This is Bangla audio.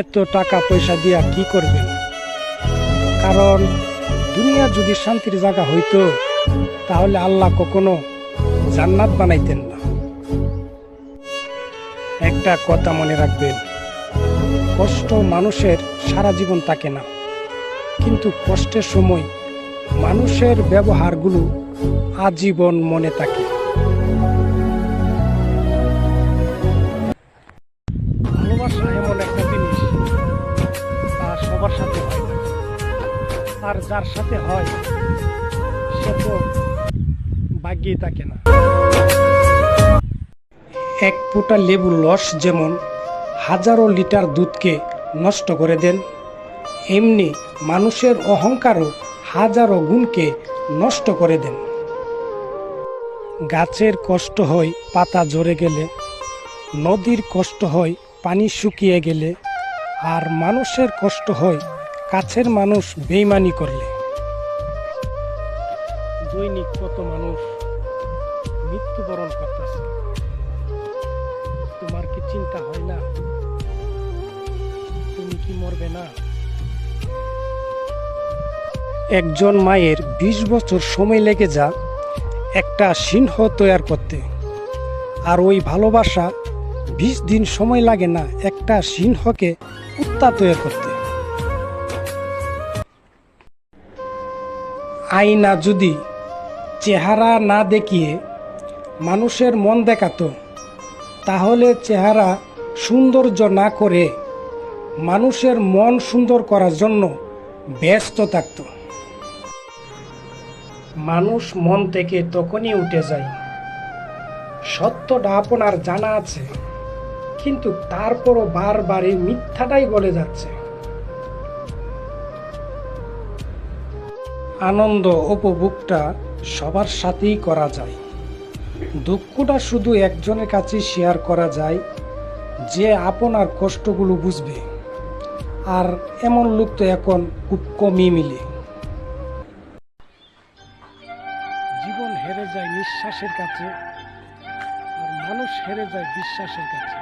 এত টাকা পয়সা দিয়া কি করবেন? কারণ দুনিয়া যদি শান্তির জায়গা হইতো তাহলে আল্লাহ কখনো জান্নাত বানাইতেন না। একটা কথা মনে রাখবেন, কষ্ট মানুষের সারা জীবন থাকে না, কিন্তু কষ্টের সময় মানুষের ব্যবহারগুলো আজীবন মনে থাকে। ভালোবাসা এমন একটা জিনিস, তা সবার সাথে হয় না, আর যার সাথে হয় সে তো ভাগ্যেই থাকে না। এক ফোঁটা লেবুর রস যেমন হাজারো লিটার দুধকে নষ্ট করে দেন, এমনি মানুষের অহংকারও হাজারো গুণকে নষ্ট করে দেন। গাছের কষ্ট হয় পাতা ঝরে গেলে, নদীর কষ্ট হয় পানি শুকিয়ে গেলে, আর মানুষের কষ্ট হয় কাছের মানুষ বেইমানি করলে। দৈনিক কত মানুষ মৃত্যুবরণ করতেছে, তোমার কি চিন্তা হয় না? তুমি কি মরবে না? একজন মায়ের 20 বছর সময় লেগে যা একটা সিংহ তৈরি করতে, আর ওই ভালোবাসা 20 দিন সময় লাগে না একটা সিংহকে কুত্তা তৈরি করতে। আয়না যদি চেহারা না দেখিয়ে মানুষের মন দেখাতো, তাহলে চেহারা সৌন্দর্য না করে মানুষের মন সুন্দর করার জন্য ব্যস্ত থাকত। মানুষ মন থেকে তখনই উঠে যায়, সত্যটা আপনার জানা আছে, কিন্তু তারপরও বারবারই মিথ্যাটাই বলে যাচ্ছে। আনন্দ উপভোগটা সবার সাথেই করা যায়, দুঃখটা শুধু একজনের কাছে শেয়ার করা যায় যে আপনার কষ্টগুলো বুঝবে, আর এমন লোক তো এখন খুব কমই মিলে। জীবন হেরে যায় নিঃশ্বাসের কাছে, আর মানুষ হেরে যায় বিশ্বাসের কাছে।